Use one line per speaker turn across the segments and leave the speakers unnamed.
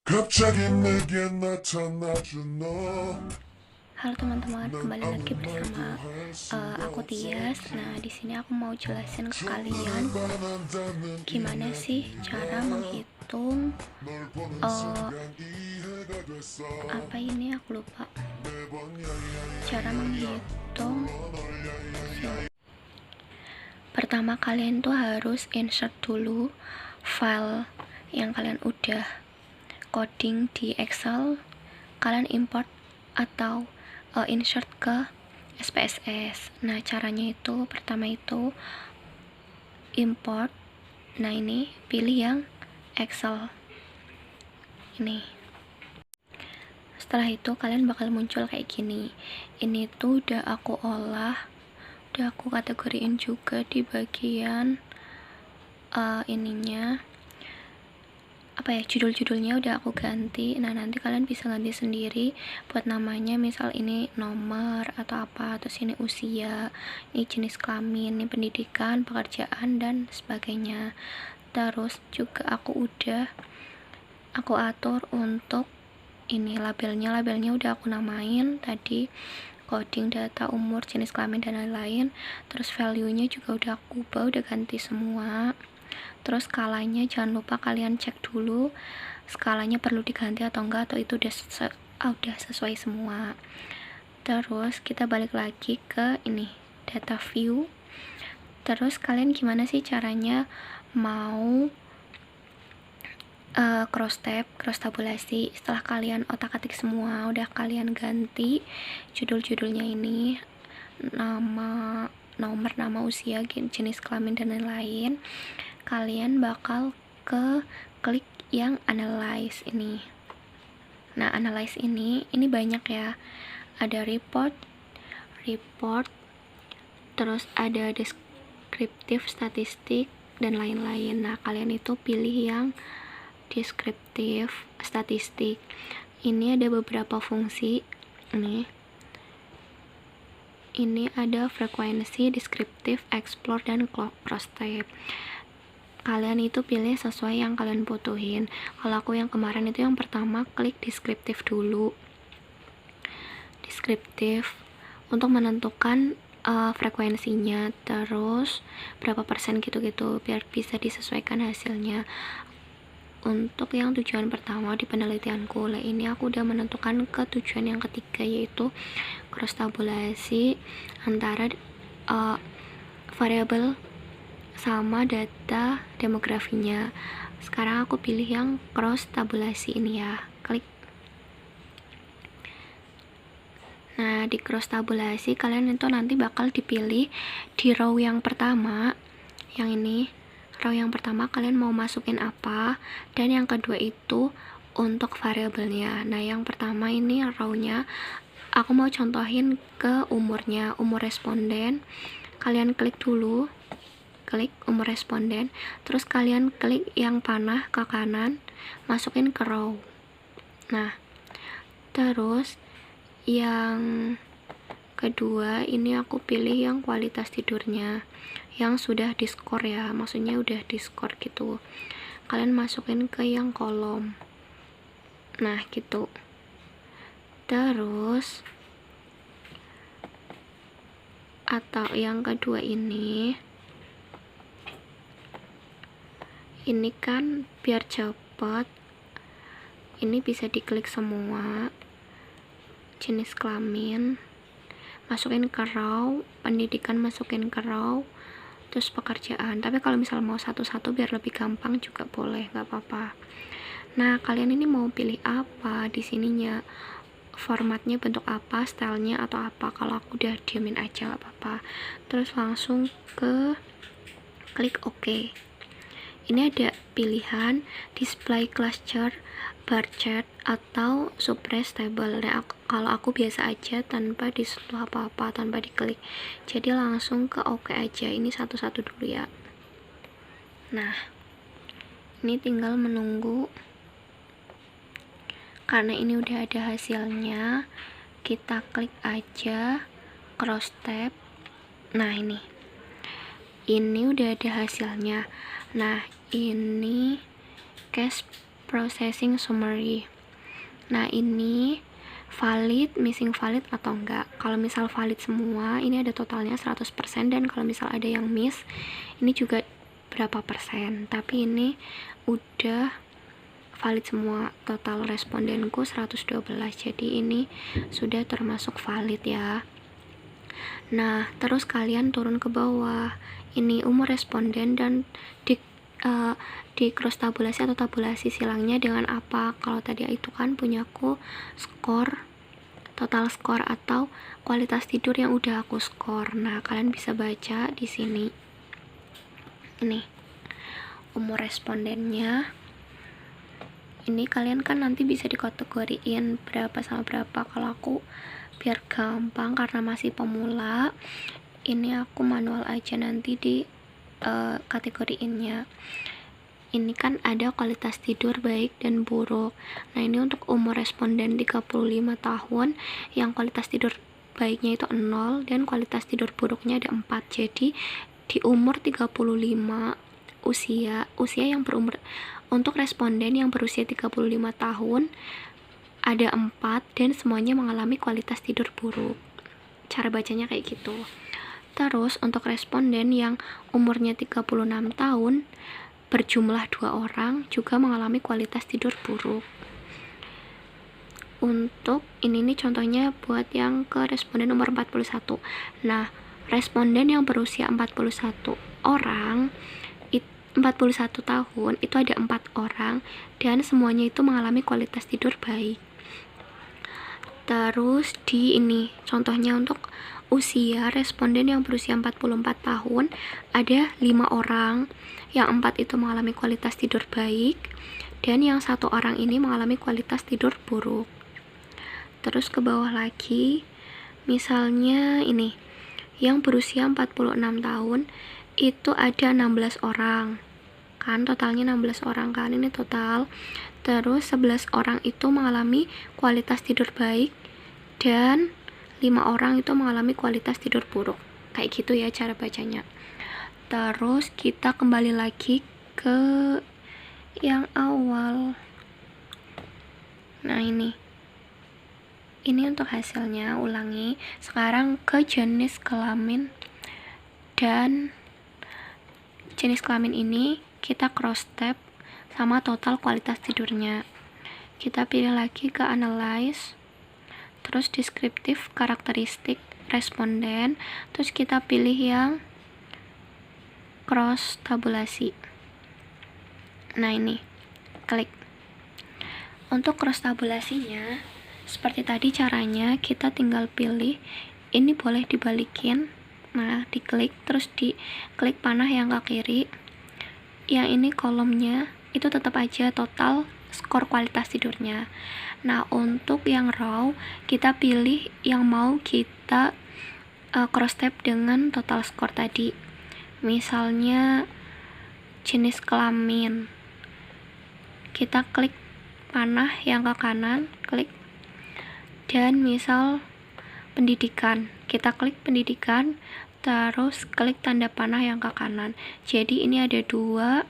갑자기 내게 나타나준 너.
Halo teman-teman,
난
kembali
아무
lagi bersama
말도 할 수가
aku Tias.
없었지.
Nah, di sini aku mau jelasin ke kalian
정말 바란다는
gimana sih cara
이야기가
menghitung
널 보는
uh,
순간 이해가 됐어.
apa ini aku lupa.
매번 야야야
Cara menghitung.
널 야야야.
Pertama kalian tuh harus insert dulu file yang kalian udah coding di Excel. Kalian import atau insert ke SPSS. Nah, caranya itu pertama itu import. Nah, ini pilih yang Excel ini. Setelah itu kalian bakal muncul kayak gini. Ini tuh udah aku olah, udah aku kategoriin juga di bagian ininya apa ya, judul-judulnya udah aku ganti. Nah, nanti kalian bisa ganti sendiri buat namanya, misal ini nomor atau apa, terus ini usia, ini jenis kelamin, ini pendidikan, pekerjaan, dan sebagainya. Terus juga aku atur untuk ini labelnya udah aku namain tadi, coding, data, umur, jenis kelamin, dan lain-lain. Terus value-nya juga udah aku ubah, udah ganti semua. Terus skalanya jangan lupa kalian cek dulu skalanya perlu diganti atau enggak, atau itu udah sesuai semua. Terus kita balik lagi ke ini data view. Terus kalian gimana sih caranya mau cross tabulasi? Setelah kalian otak-atik semua, udah kalian ganti judul-judulnya ini, nama, nomor, nama, usia, jenis kelamin, dan lain-lain, kalian bakal klik yang analyze ini. Nah, analyze ini banyak ya, ada report, terus ada deskriptif, statistik, dan lain-lain. Nah, kalian itu pilih yang deskriptif, statistik. Ini ada beberapa fungsi ini ada frekuensi, deskriptif, explore, dan cross tab. Kalian itu pilih sesuai yang kalian butuhin. Kalau aku yang kemarin itu yang pertama klik deskriptif dulu. Deskriptif untuk menentukan frekuensinya, terus berapa persen gitu-gitu biar bisa disesuaikan hasilnya. Untuk yang tujuan pertama di penelitianku, ini aku udah menentukan ke tujuan yang ketiga, yaitu cross tabulasi antara variabel sama data demografinya. Sekarang aku pilih yang cross tabulasi ini ya, klik. Nah, di cross tabulasi kalian itu nanti bakal dipilih di row yang pertama, yang ini row yang pertama kalian mau masukin apa, dan yang kedua itu untuk variabelnya. Nah, yang pertama ini row-nya aku mau contohin ke umurnya, umur responden. Kalian klik dulu, klik umur responden, terus kalian klik yang panah ke kanan, masukin ke row. Nah, terus yang kedua ini aku pilih yang kualitas tidurnya yang sudah diskor ya, maksudnya udah diskor gitu. Kalian masukin ke yang kolom. Nah, gitu. Terus atau yang kedua ini kan biar cepet, ini bisa diklik semua. Jenis kelamin masukin ke row, pendidikan masukin ke row, terus pekerjaan. Tapi kalau misal mau satu-satu biar lebih gampang juga boleh, nggak apa-apa. Nah, kalian ini mau pilih apa di sininya, formatnya bentuk apa, stylenya atau apa. Kalau aku udah diamin aja nggak apa-apa. Terus langsung ke klik OK. Ini ada pilihan display cluster, bar chart, atau suppress table. Nah, kalau aku biasa aja tanpa disentuh apa-apa, tanpa diklik, jadi langsung ke OK aja. Ini satu-satu dulu ya. Nah, ini tinggal menunggu. Karena ini udah ada hasilnya, kita klik aja cross tab. Nah, ini udah ada hasilnya. Nah, ini cash processing summary. Nah, ini valid, missing valid atau enggak. Kalau misal valid semua, ini ada totalnya 100%, dan kalau misal ada yang miss, ini juga berapa persen. Tapi ini udah valid semua, total respondenku 112, jadi ini sudah termasuk valid ya. Nah, terus kalian turun ke bawah, ini umur responden dan di cross tabulasi atau tabulasi silangnya dengan apa. Kalau tadi itu kan punyaku skor, total skor atau kualitas tidur yang udah aku skor. Nah, kalian bisa baca di sini. Ini umur respondennya. Ini kalian kan nanti bisa dikategoriin berapa sama berapa. Kalau aku biar gampang karena masih pemula, ini aku manual aja nanti di kategoriinnya. Ini kan ada kualitas tidur baik dan buruk. Nah, ini untuk umur responden 35 tahun yang kualitas tidur baiknya itu 0 dan kualitas tidur buruknya ada 4. Jadi di umur 35 usia yang berumur, untuk responden yang berusia 35 tahun ada 4 dan semuanya mengalami kualitas tidur buruk. Cara bacanya kayak gitu. Terus untuk responden yang umurnya 36 tahun berjumlah 2 orang juga mengalami kualitas tidur buruk. Untuk ini nih contohnya buat yang ke responden nomor 41. Nah, responden yang berusia 41 orang 41 tahun itu ada 4 orang dan semuanya itu mengalami kualitas tidur baik. Terus di ini contohnya untuk usia responden yang berusia 44 tahun ada 5 orang, yang 4 itu mengalami kualitas tidur baik dan yang 1 orang ini mengalami kualitas tidur buruk. Terus ke bawah lagi, misalnya ini yang berusia 46 tahun itu ada 16 orang kan, totalnya 16 orang kan, ini total. Terus 11 orang itu mengalami kualitas tidur baik dan 5 orang itu mengalami kualitas tidur buruk. Kayak gitu ya cara bacanya. Terus kita kembali lagi ke yang awal. Nah, ini untuk hasilnya, ulangi. Sekarang ke jenis kelamin, dan jenis kelamin ini kita cross tab sama total kualitas tidurnya. Kita pilih lagi ke analyze, terus deskriptif karakteristik responden, terus kita pilih yang cross tabulasi. Nah, ini klik. Untuk cross tabulasinya seperti tadi caranya, kita tinggal pilih, ini boleh dibalikin. Nah, diklik, terus diklik panah yang ke kiri. Yang ini kolomnya itu tetap aja total skor kualitas tidurnya. Nah, untuk yang raw kita pilih yang mau kita cross tab dengan total skor tadi. Misalnya jenis kelamin, kita klik panah yang ke kanan, klik. Dan misal pendidikan, kita klik pendidikan, terus klik tanda panah yang ke kanan. Jadi ini ada 2,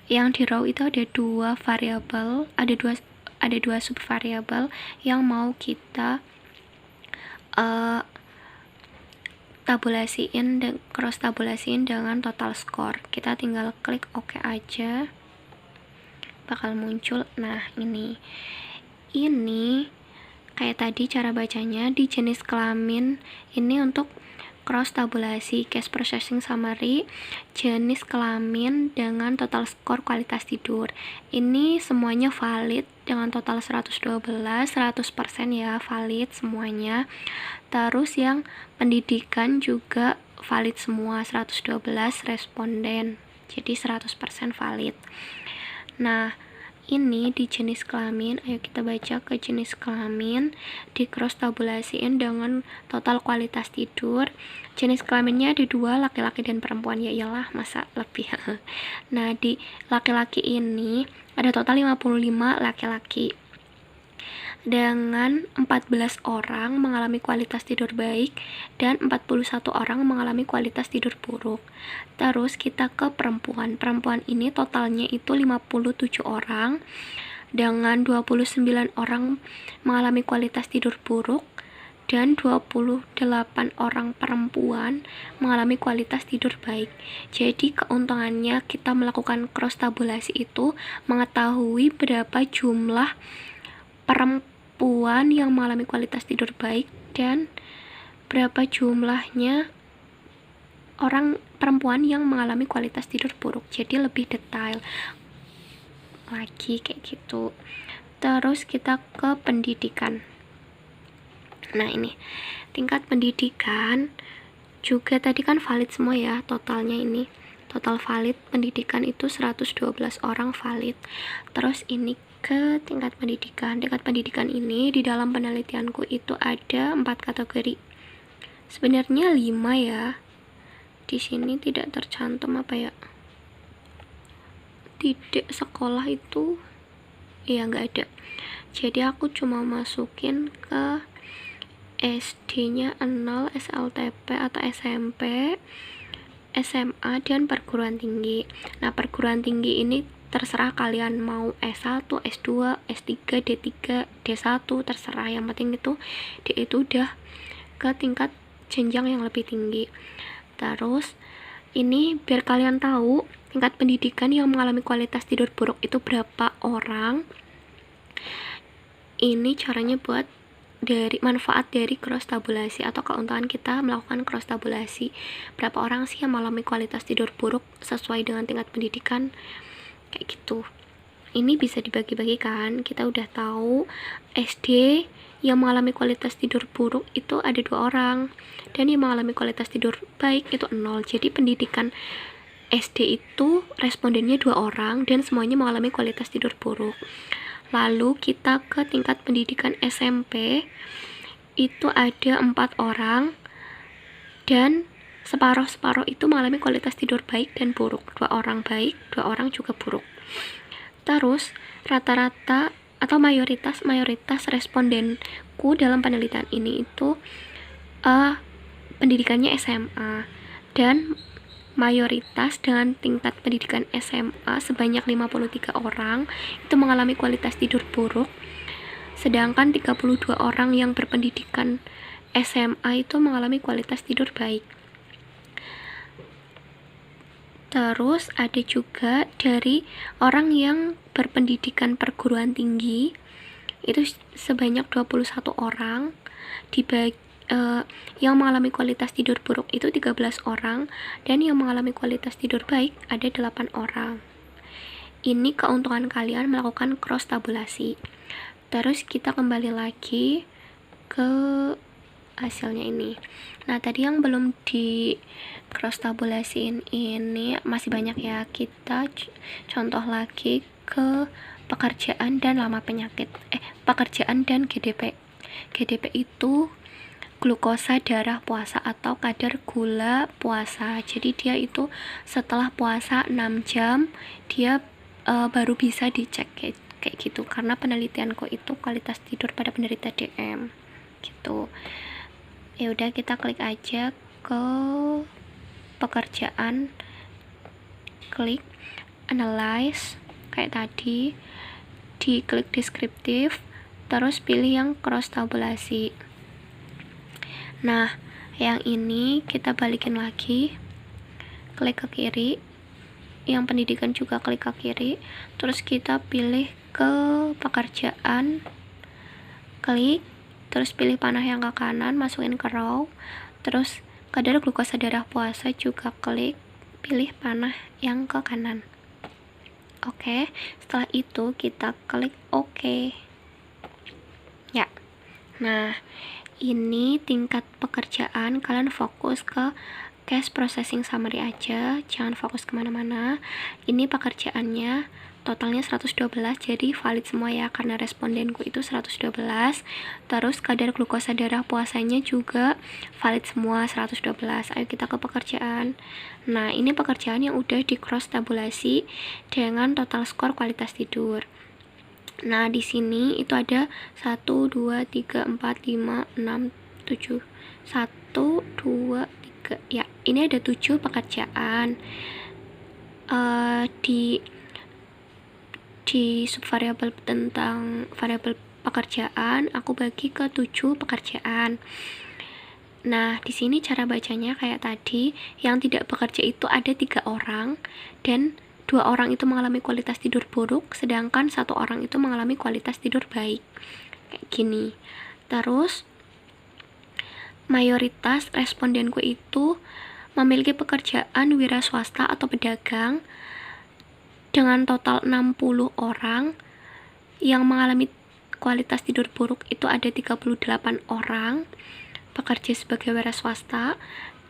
yang di raw itu ada 2 variabel, ada dua subvariabel yang mau kita tabulasiin dan cross tabulasiin dengan total skor. Kita tinggal klik OK aja, bakal muncul. Nah, ini kayak tadi cara bacanya. Di jenis kelamin ini untuk cross tabulasi case processing summary jenis kelamin dengan total skor kualitas tidur. Ini semuanya valid dengan total 112, 100% ya, valid semuanya. Terus yang pendidikan juga valid semua, 112 responden. Jadi 100% valid. Nah, ini di jenis kelamin, ayo kita baca ke jenis kelamin, di cross tabulasiin dengan total kualitas tidur. Jenis kelaminnya ada 2, laki-laki dan perempuan, ya iyalah masa lebih. Nah, di laki-laki ini ada total 55 laki-laki dengan 14 orang mengalami kualitas tidur baik dan 41 orang mengalami kualitas tidur buruk. Terus kita ke perempuan. Perempuan ini totalnya itu 57 orang dengan 29 orang mengalami kualitas tidur buruk dan 28 orang perempuan mengalami kualitas tidur baik. Jadi keuntungannya kita melakukan cross tabulasi itu mengetahui berapa jumlah perempuan yang mengalami kualitas tidur baik dan berapa jumlahnya orang perempuan yang mengalami kualitas tidur buruk. Jadi lebih detail lagi kayak gitu. Terus kita ke pendidikan. Nah, ini tingkat pendidikan juga tadi kan valid semua ya, totalnya ini. Total valid pendidikan itu 112 orang valid. Terus ini ke tingkat pendidikan. Tingkat pendidikan ini di dalam penelitianku itu ada 4 kategori. Sebenarnya 5 ya. Di sini tidak tercantum apa ya? Tidak sekolah itu ya nggak ada. Jadi aku cuma masukin ke SD-nya 0, SLTP atau SMP, SMA, dan perguruan tinggi. Nah, perguruan tinggi ini terserah kalian mau S1, S2, S3, D3, D1, terserah. Yang penting itu dia itu udah ke tingkat jenjang yang lebih tinggi. Terus ini biar kalian tahu tingkat pendidikan yang mengalami kualitas tidur buruk itu berapa orang. Ini caranya buat dari manfaat dari cross tabulasi atau keuntungan kita melakukan cross tabulasi. Berapa orang sih yang mengalami kualitas tidur buruk sesuai dengan tingkat pendidikan kayak gitu. Ini bisa dibagi-bagikan. Kita udah tahu SD yang mengalami kualitas tidur buruk itu ada 2 orang dan yang mengalami kualitas tidur baik itu 0. Jadi pendidikan SD itu respondennya 2 orang dan semuanya mengalami kualitas tidur buruk. Lalu kita ke tingkat pendidikan SMP itu ada 4 orang dan separuh-separuh itu mengalami kualitas tidur baik dan buruk. 2 orang baik, 2 orang juga buruk. Terus rata-rata atau mayoritas respondenku dalam penelitian ini itu pendidikannya SMA dan mayoritas dengan tingkat pendidikan SMA sebanyak 53 orang itu mengalami kualitas tidur buruk, sedangkan 32 orang yang berpendidikan SMA itu mengalami kualitas tidur baik. Terus ada juga dari orang yang berpendidikan perguruan tinggi itu sebanyak 21 orang dibagi yang mengalami kualitas tidur buruk itu 13 orang dan yang mengalami kualitas tidur baik ada 8 orang. Ini keuntungan kalian melakukan cross tabulasi. Terus kita kembali lagi ke hasilnya ini. Nah, tadi yang belum di cross tabulasiin ini masih banyak ya. Kita contoh lagi ke pekerjaan dan lama penyakit. Pekerjaan dan GDP. GDP itu glukosa darah puasa atau kadar gula puasa. Jadi dia itu setelah puasa 6 jam dia baru bisa dicek kayak gitu. Karena penelitianku itu kualitas tidur pada penderita DM gitu. Ya udah, kita klik aja ke pekerjaan, klik analyze kayak tadi, diklik deskriptif, terus pilih yang cross tabulasi. Nah, yang ini kita balikin lagi, klik ke kiri, yang pendidikan juga klik ke kiri, terus kita pilih ke pekerjaan, klik, terus pilih panah yang ke kanan, masukin ke row, terus kadar glukosa darah puasa juga klik, pilih panah yang ke kanan. Oke, setelah itu kita klik OK ya. Nah, ini tingkat pekerjaan, kalian fokus ke case processing summary aja, jangan fokus kemana-mana. Ini pekerjaannya totalnya 112, jadi valid semua ya, karena respondenku itu 112. Terus kadar glukosa darah puasanya juga valid semua 112. Ayo kita ke pekerjaan. Nah, ini pekerjaan yang udah di cross tabulasi dengan total skor kualitas tidur. Nah, di sini itu ada 1, 2, 3, 4, 5, 6, 7. 1, 2, 3. Ya, ini ada 7 pekerjaan. Di di subvariabel tentang variabel pekerjaan aku bagi ke 7 pekerjaan. Nah, di sini cara bacanya kayak tadi, yang tidak bekerja itu ada 3 orang dan 2 orang itu mengalami kualitas tidur buruk, sedangkan 1 orang itu mengalami kualitas tidur baik. Kayak gini. Terus mayoritas respondenku itu memiliki pekerjaan wira swasta atau pedagang dengan total 60 orang. Yang mengalami kualitas tidur buruk itu ada 38 orang bekerja sebagai wira swasta,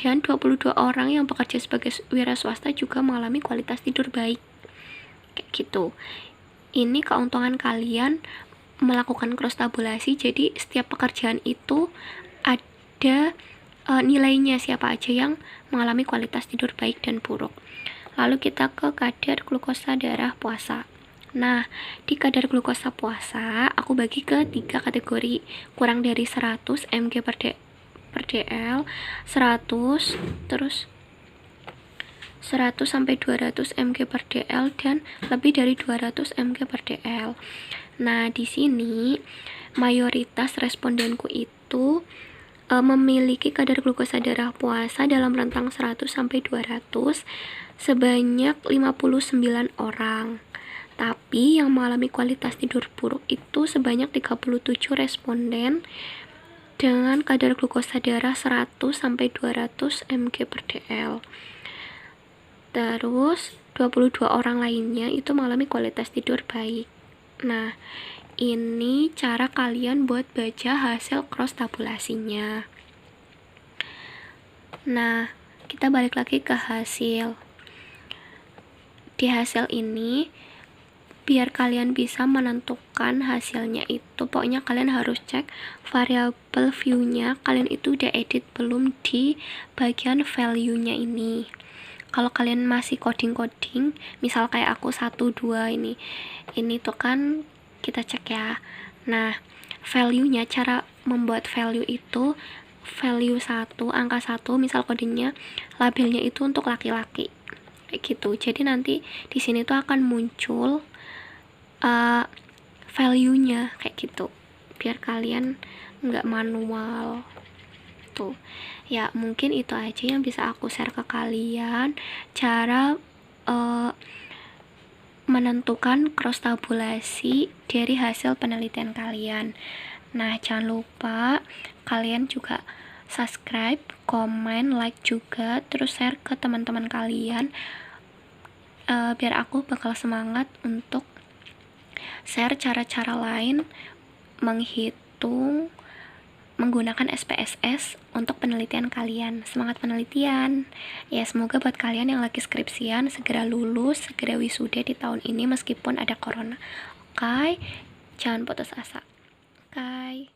dan 22 orang yang bekerja sebagai wira swasta juga mengalami kualitas tidur baik. Kayak gitu. Ini keuntungan kalian melakukan cross tabulasi, jadi setiap pekerjaan itu ada nilainya siapa aja yang mengalami kualitas tidur baik dan buruk. Lalu kita ke kadar glukosa darah puasa. Nah, di kadar glukosa puasa aku bagi ke 3 kategori, kurang dari 100 mg per dl, 100, terus 100 sampai 200 mg per dl, dan lebih dari 200 mg per dl. Nah, di sini mayoritas respondenku itu memiliki kadar glukosa darah puasa dalam rentang 100 sampai 200 sebanyak 59 orang. Tapi yang mengalami kualitas tidur buruk itu sebanyak 37 responden dengan kadar glukosa darah 100 sampai 200 mg per dl. Terus 22 orang lainnya itu mengalami kualitas tidur baik. Nah, ini cara kalian buat baca hasil cross tabulasinya. Nah, kita balik lagi ke hasil. Di hasil ini, biar kalian bisa menentukan hasilnya itu, pokoknya kalian harus cek variabel view-nya kalian itu udah edit belum di bagian value-nya ini. Kalau kalian masih coding-coding, misal kayak aku 1, 2 ini tuh kan kita cek ya. Nah, value-nya, cara membuat value itu, value 1, angka 1, misal kodenya, labelnya itu untuk laki-laki. Kayak gitu. Jadi nanti di sini tuh akan muncul value-nya kayak gitu. Biar kalian nggak manual. Tuh. Ya, mungkin itu aja yang bisa aku share ke kalian. Cara menentukan cross tabulasi dari hasil penelitian kalian. Nah, jangan lupa kalian juga subscribe, komen, like juga, terus share ke teman-teman kalian, biar aku bakal semangat untuk share cara-cara lain menghitung menggunakan SPSS untuk penelitian kalian. Semangat penelitian. Ya, semoga buat kalian yang lagi skripsian segera lulus, segera wisuda di tahun ini meskipun ada corona. Oke, jangan putus asa. Oke.